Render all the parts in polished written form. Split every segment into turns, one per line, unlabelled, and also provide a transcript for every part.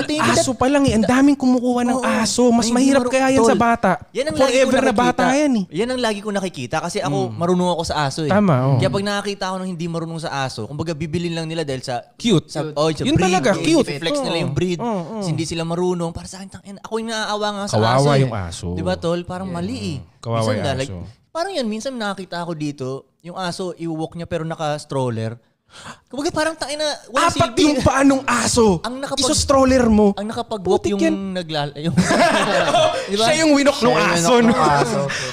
sa tingin ko,
aso pa lang eh. Ang daming kumukuha ng aso. Mas mahirap kaya yan sa bata.
Yan ang lagi ko
Forever na
nakikita.
bata yan eh.
Yan ang lagi ko nakikita kasi ako marunong ako sa aso eh.
Tama,
Kaya pag nakakita ako ng hindi marunong sa aso, kumbaga bibilin lang nila dahil sa
Cute.
sa
Yun
breed.
talaga, cute.
I-flex nila yung breed. Kasi hindi sila marunong. Para sa akin, ako yung naaawa nga sa
Kawawa
aso.
yung aso.
Diba, tol? Parang mali eh.
Kawawa
Minsan,
yung
like,
aso.
parang yan, minsan nakakita ako dito, yung aso, i-walk niya pero naka-stroller. Kumbaga parang tangina, walang
Apat
silbi.
yung paanong aso.
Ang nakapag-
Iso-stroller mo.
Ang nakapag-walk
Putik
yung
yan.
yung diba?
Siya yung winok ng aso. No?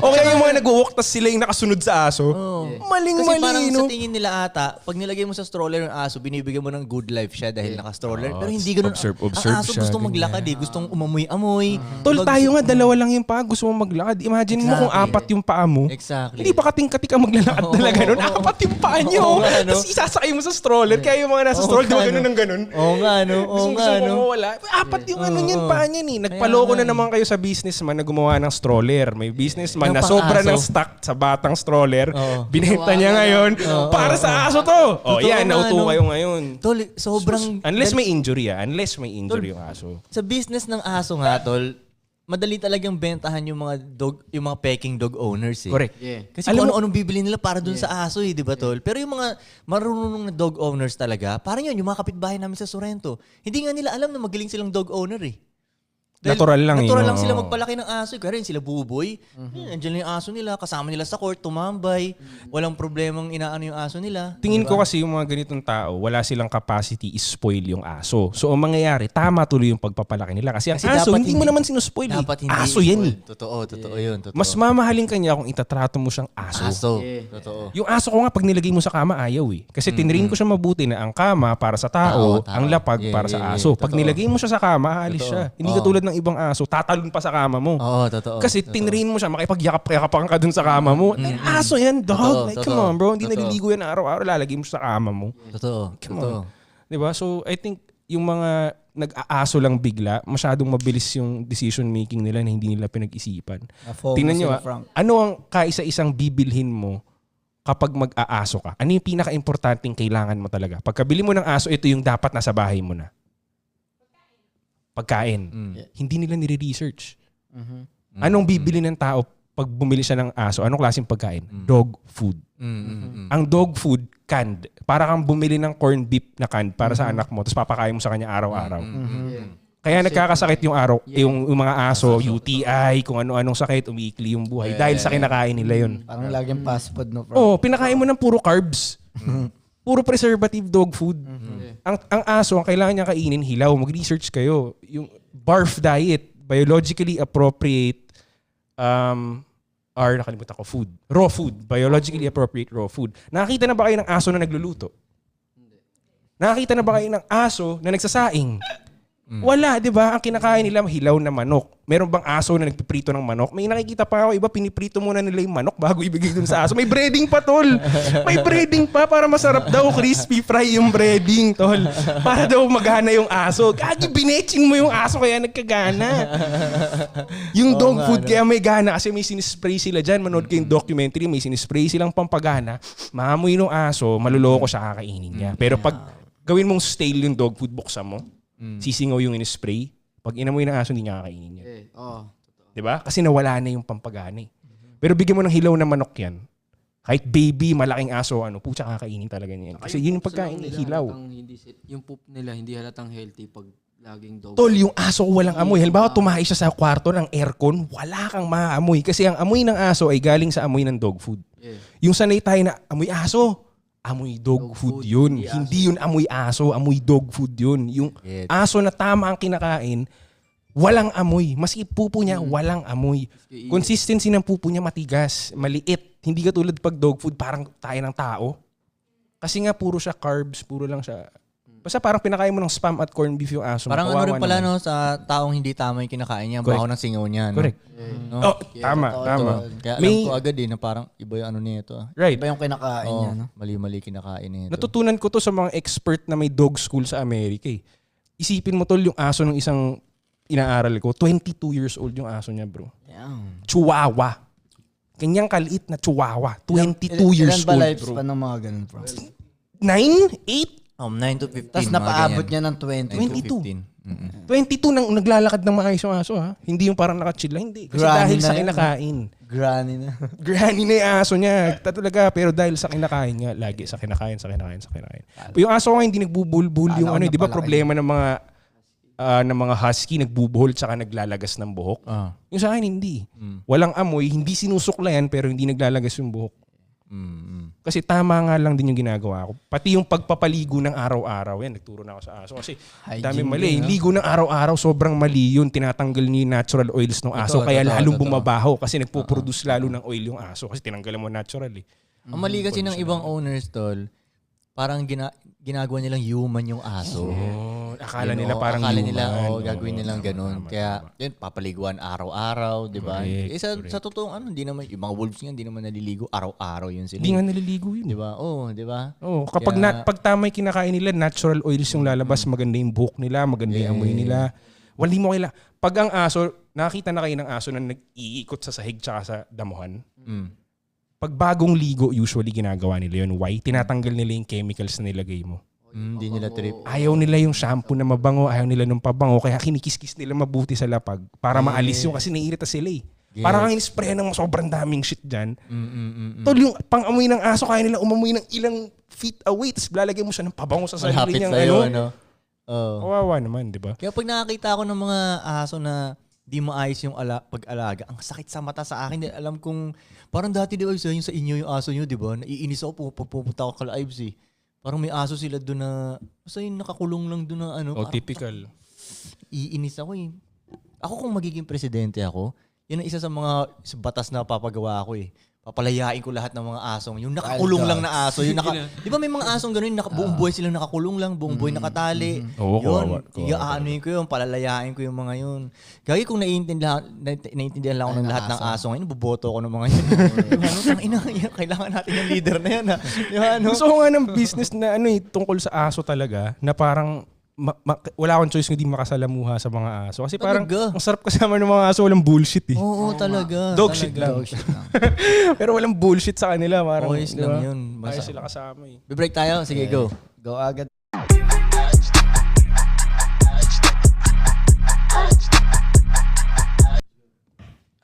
O kaya yung mga nag-walk tas sila yung nakasunod sa aso.
Kasi
Maling-mali,
parang
no?
sa tingin nila ata, pag nilagay mo sa stroller ng aso, binibigyan mo ng good life siya dahil naka-stroller. Pero hindi ganun.
observe
Ang aso
siya,
gustong maglakad eh. Gustong umamoy-amoy.
Tol, tayo nga, dalawa lang yung paa. Gusto mo maglakad. Imagine mo kung apat yung paa mo.
Exactly.
Hindi pa kating-kating ka maglalakad talaga nun. Apat yung paa nyo.
Oo nga, no?
Tapos isasakay mo sa stroller. Kaya yung mga nasa stroller, di ba ganun ng ganun?
Oo nga, no? Oo
Gusto
nga,
mo
no?
mawala. Apat yung ano niyan, paa niyan eh. Nagpaloko na naman kayo sa businessman na gumawa ng stroller. May businessman na
Ng
sobra
pang-aso.
ng stock sa batang stroller.
Oo.
Binenta niya ngayon. Para sa aso to. O
Totoo
yan,
nga,
nauto
no?
kayo ngayon.
Tol, sobrang...
Unless may injury Unless may injury yung aso.
Sa business ng aso nga, tol, madali talagang bentahan yung mga yung mga peking dog owners eh.
Correct.
Yeah.
Kasi kung ano-anong bibili nila para dun sa aso eh, di ba tol? Pero yung mga marunong na dog owners talaga, parang yun, yung mga kapitbahay namin sa Sorrento, hindi nga nila alam na magaling silang dog owner eh.
Natural lang
Natural
eh,
lang
no?
sila magpalaki ng aso. Kaya rin sila buboy. Andiyan lang yung aso nila. Kasama nila sa court, tumambay. Walang problemang inaano yung aso nila.
Tingin ko kasi yung mga ganitong tao, wala silang capacity i-spoil yung aso. So, ang mangyayari, tama tuloy yung pagpapalaki nila. Kasi ang
Kasi
aso,
dapat
hindi mo naman sinuspoil eh.
Dapat hindi.
Aso yan eh.
Totoo yun. Totoo.
Mas mamahalin ka niya kung itatrato mo siyang aso.
aso. Totoo.
Yung aso ko nga, pag nilagay mo sa kama, ayaw eh. Kasi tinrain ko siya mabuti na ang kama para sa tao,
Tao.
ang lapag
Yeah,
para sa
yeah,
aso.
yeah.
Pag
Totoo.
nilagay mo siya sa kama, aalis siya. Hindi katulad ng ibang aso, tatalon pa sa kama mo.
Oo, totoo.
Kasi tinrain mo siya, makipagyakap-yakapan ka dun sa kama mo. Aso yan, dog.
Totoo,
Like,
totoo.
come on, bro. Hindi
Totoo.
naliligo yan araw-araw. Lalagay mo siya sa kama mo.
Totoo. Totoo.
Diba? So, I think yung mga nag-aaso lang bigla, masyadong mabilis yung decision making nila na hindi nila pinag-isipan. Tingnan nyo, ano ang kaisa-isang bibilhin mo kapag mag-aaso ka? Ano yung pinaka-importanting kailangan mo talaga? Pagkabili mo ng aso, ito yung dapat nasa bahay mo na. Pagkain. Hindi nila nire-research. Anong bibili ng tao pag bumili siya ng aso? Anong klaseng pagkain? Dog food. Ang dog food, canned. Para kang bumili ng corned beef na canned para sa anak mo, tapos papakain mo sa kanya araw-araw. Kaya nagkakasakit yung yung mga aso, UTI, kung ano-anong sakit, umiikli yung buhay. Dahil sa kinakain nila yun.
Parang laging fast food, no?
Oo, pinakain mo ng puro carbs. Puro preservative dog food. Ang aso, ang kailangan niya kainin, hilaw. Mag-research kayo. Yung barf diet, biologically appropriate nakalimutan ko, food. Raw food. Biologically appropriate raw food. Nakakita na ba kayo ng aso na nagluluto? Nakakita na ba kayo ng aso na nagsasaing? Wala, di ba? Ang kinakain nila, hilaw na manok. Meron bang aso na nagpiprito ng manok? May nakikita pa ako, iba piniprito muna nila yung manok bago ibigay dun sa aso. May breading pa, tol. May breading pa para masarap daw. Crispy fry yung breading, tol. Para daw magana yung aso. Gagi, binetching mo yung aso kaya nagkagana. Yung dog food kaya may gana kasi may sinispray sila dyan. Manood kayong documentary, may sinispray silang pampagana. Maamoy ng aso, maluloko siya, kakainin niya. Pero pag gawin mong stale yung dog food, buksan mo, sisingaw yung in-spray. Pag inamoy ng aso, hindi niya kakainin yan. Diba? Kasi nawala na yung pampagana eh. Pero bigyan mo ng hilaw na manok yan. Kahit baby, malaking aso, pucha kakainin talaga niyan. Kasi yun yung pagkain, hilaw.
Yung poop nila, hindi halatang healthy pag laging dog.
Tol, yung aso walang amoy. Halimbawa, tumahay siya sa kwarto ng aircon, wala kang maamoy. Kasi ang amoy ng aso ay galing sa amoy ng dog food. Yung sanay tayo na amoy aso, amoy dog food yun. Hindi yun amoy aso, amoy dog food yun. Yung aso na tama ang kinakain, walang amoy. Maski pupo niya, walang amoy. Consistency ng pupo niya matigas, maliit. Hindi katulad pag dog food, parang tayo ng tao. Kasi nga puro siya carbs, puro lang siya. Basta parang pinakain mo ng spam at corned beef yung aso.
Parang ano rin pala no, sa taong hindi tama yung kinakain niya, baho ng singaw niya. No?
Correct.
No?
Tama.
Kaya alam ko agad na parang iba yung ano nito.
Right.
Iba yung kinakain niya, no?
Mali-mali kinakain nito.
Natutunan ko to sa mga expert na may dog school sa Amerika eh. Isipin mo tol, yung aso ng isang inaaral ko, 22 years old yung aso niya, bro. Chihuahua. Kanyang kaliit na chihuahua. 22 years
Ilan ba
old,
lifespan ng mga ganun, bro?
9? 8?
9 to 15.
Tapos
mga
napaabot
ganyan.
niya ng 20.
22. 22 nang naglalakad ng maayos yung aso ha. Hindi yung parang nakachill lang. Hindi. Kasi
Granny
dahil
na
sa
yan,
kinakain.
Granny na.
Granny na yung aso niya. Talaga. Pero dahil sa kinakain niya, lagi sa kinakain. Yung aso ko hindi nagbubulbul yung
Alam ko
ano. Di ba
napalaki.
problema ng mga husky, nagbubuhol tsaka naglalagas ng buhok. Yung sa akin, hindi. Walang amoy, hindi sinusuklayan pero hindi naglalagas yung buhok. Kasi tama nga lang din yung ginagawa ko. Pati yung pagpapaligo ng araw-araw, yan, nagturo na ako sa aso. Kasi dami
Hygiene
mali.
din,
Ligo ng araw-araw, sobrang mali yun. Tinatanggal niyo yung natural oils ng aso. Kaya lalong bumabaho kasi nagpo-produce lalo ng oil yung aso. Kasi tinanggalan mo natural eh.
Ang mali kasi ng ibang owners, tol, parang ginagawa nilang human yung aso.
Akala
Yun,
nila parang
akala
human.
nila,
Oo,
gagawin nilang
tama,
ganun. Kaya, yun, papaliguan araw-araw, di ba?
Correct,
Sa totoong hindi naman, yung mga wolves nga, hindi naman naliligo araw-araw yun sila.
Hindi nga naliligo yun.
Di ba? Oo, di ba?
Oh, kapag pag tama yung kinakain nila, natural oils yung lalabas, maganda yung buhok nila, maganda yung amoy nila. Wala mo kaila. Pag ang aso, nakita na kayo ng aso na nag-iikot sa sahig tsaka sa damuhan. Pag bagong ligo, usually ginagawa nila yun. Why? Tinatanggal nila yung chemicals na nilagay mo.
Hindi nila trip.
Ayaw nila yung shampoo na mabango, ayaw nila nung pabango, kaya kinikis-kis nila mabuti sa lapag para maalis yung kasi naiirita sila eh. Parang ang in-spray ng sobrang daming shit dyan. Tol, yung pang-amoy ng aso, kaya nila umamoy ng ilang feet away, tapos lalagay mo siya ng pabango sa sarili
Malapit
niyang
sa'yo,
ano.
ano? Oo.
Kawawa naman, di ba?
Kaya pag nakakita ako ng mga aso na di maayos yung pag-alaga, ang sakit sa mata sa akin. Alam kong, parang dati di ba yung sa inyo yung aso nyo, di ba? Naiinis ako pupunta ako ka-lives eh. Parang may aso sila doon na, basta yung nakakulong lang doon na ano.
O,
parang
typical.
Iinis ako eh. Ako kung magiging presidente ako, yan ang isa sa mga batas na papagawa ko eh. Papalayain ko lahat ng mga asong. Yung nakakulong lang na aso. Yung di ba may mga asong gano'n, buong buhay silang nakakulong lang, buong buhay nakatali.
Oo,
yun,
kawawa.
iaanoin ko yun, palalayain ko yung mga yun. Gagi kung naiintindihan lang ako ng lahat ng aso ngayon, buboto ako ng mga yun. Kailangan natin yung leader na yan. Di ba, ano?
Gusto ko nga ng business na ano eh, tungkol sa aso talaga, na parang wala akong choice kundi makasalamuha sa mga aso. Kasi parang
Talaga?
ang sarap kasama ng mga aso, walang bullshit eh.
Oo, talaga.
Dog shit lang. Pero walang bullshit sa kanila. Parang,
Oyos
di
lang
ba?
yun.
Ayos sila kasama eh.
Bibreak tayo? Sige, go.
Go agad.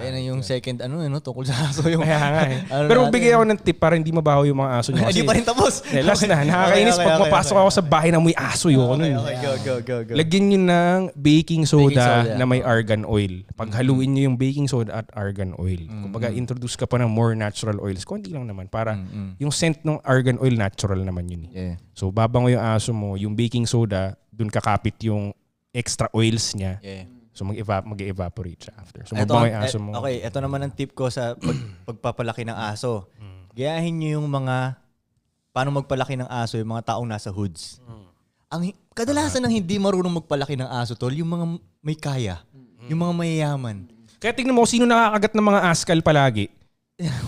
Ayan na yung second tungkol sa aso yung...
Kaya nga eh.
Ano
Pero
natin?
bigay ako ng tip para hindi mabaho yung mga aso nyo.
Hindi pa rin tapos.
Last na. Nakakainis pag mapasok ako sa bahay na may aso yun.
Okay, go.
Lagyan nyo ng baking soda,
Baking soda.
na may argan oil. Paghaluin nyo yung baking soda at argan oil. Kumbaga, introduce ka pa ng more natural oils. Konti lang naman. Para yung scent ng argan oil, natural naman yun.
Yeah.
So, babango yung aso mo, yung baking soda, dun kakapit yung extra oils niya.
Yeah.
So, mag-evaporate siya after. So,
Ito,
mabango yung aso mo.
okay, ito naman ang tip ko sa pagpapalaki ng aso. Gayahin nyo yung paano magpalaki ng aso, yung mga taong nasa hoods. Kadalasan ng hindi marunong magpalaki ng aso, tol, yung mga may kaya. Yung mga mayayaman.
Kaya tignan mo, sino nakakagat ng mga askal palagi?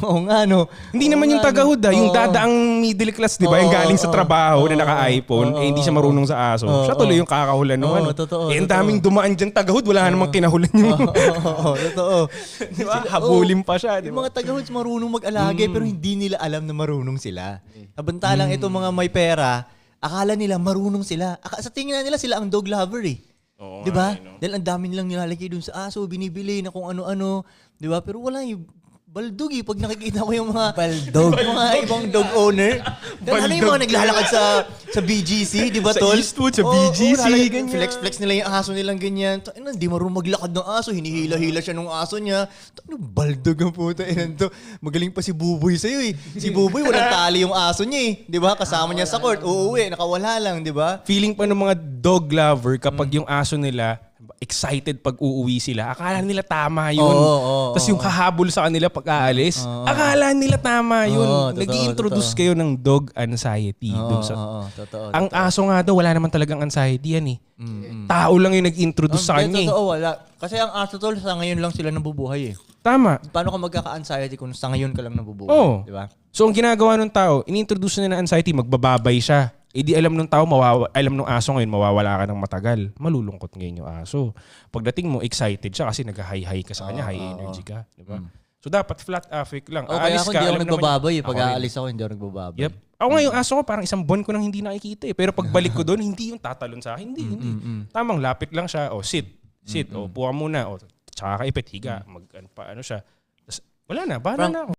Oo nga, no?
Hindi naman yung taga-hood yung dadaang middle class, di ba? Yung galing sa trabaho na naka-iPhone, hindi siya marunong sa aso. Siya tuloy yung kakahulan naman.
Totoo.
Ang daming dumaan dyan taga-hood, wala namang kinahulan yung...
Oo, totoo.
Di ba? Habulin pa siya, di
Yung
ba?
mga taga-hoods marunong mag-alaga pero hindi nila alam na marunong sila. Sabantalang itong mga may pera, akala nila marunong sila. Sa tingin nila sila ang dog lover eh.
Oo,
'Di ba? Dahil ang dami nilang nilalagay dun sa aso, binibili na kung ano-ano, 'di ba? Pero wala yung baldog pag nakikita ko yung mga mga ibang dog owner. Dahil ano yung mga naglalakad sa BGC, 'di ba,
Sa
tol?
Eastwood, sa
Oo,
BGC,
ganyan.
ganyan.
Flex nila yung aso nilang ganyan. Hindi marunong maglakad ng aso, hinihila-hila siya ng aso niya. Baldog ang puta to. Magaling pa si Buboy sa'yo eh. Si Buboy walang tali yung aso niya eh. 'Di ba? Kasama niya sa court. Uuwi, nakawala lang, 'di ba?
Feeling pa ng mga dog lover kapag yung aso nila excited pag uuwi sila. Akala nila tama yun. Tapos yung kahabol sa kanila pag aalis, akala nila tama yun.
Totoo,
Nag-i-introduce kayo ng dog anxiety. Dun sa...
Totoo.
Ang aso nga daw, wala naman talagang anxiety yan eh. Tao lang yung nag-introduce sa kanya eh.
Totoo, wala. Kasi ang aso tol, sa ngayon lang sila nabubuhay eh.
Tama.
Paano ka magkaka-anxiety kung sa ngayon ka lang nabubuhay?
Oo.
Di ba?
So ang ginagawa ng tao, in-introduce na ng anxiety, magbababay siya. Eh di alam ng tao, alam ng aso ngayon, mawawala ka ng matagal. Malulungkot ngayon yung aso. Pagdating mo, excited siya kasi nag-high-high ka sa kanya, high energy ka. Di ba? So dapat flat affix lang.
O kaya
Aalis
ako
ka,
hindi ako
alam naman
nagbababay.
niya.
Pag
Ako rin.
aalis ako, hindi ako nagbababay.
Yep. Ako nga yung aso ko, parang isang buwan ko nang hindi nakikita eh. Pero pagbalik ko doon, hindi yung tatalon sa akin. Hindi. Tamang lapit lang siya. O sit. Sit. O puha muna. O tsaka kaipit, higa. Ano siya. Tas, wala na. Bahala na ako.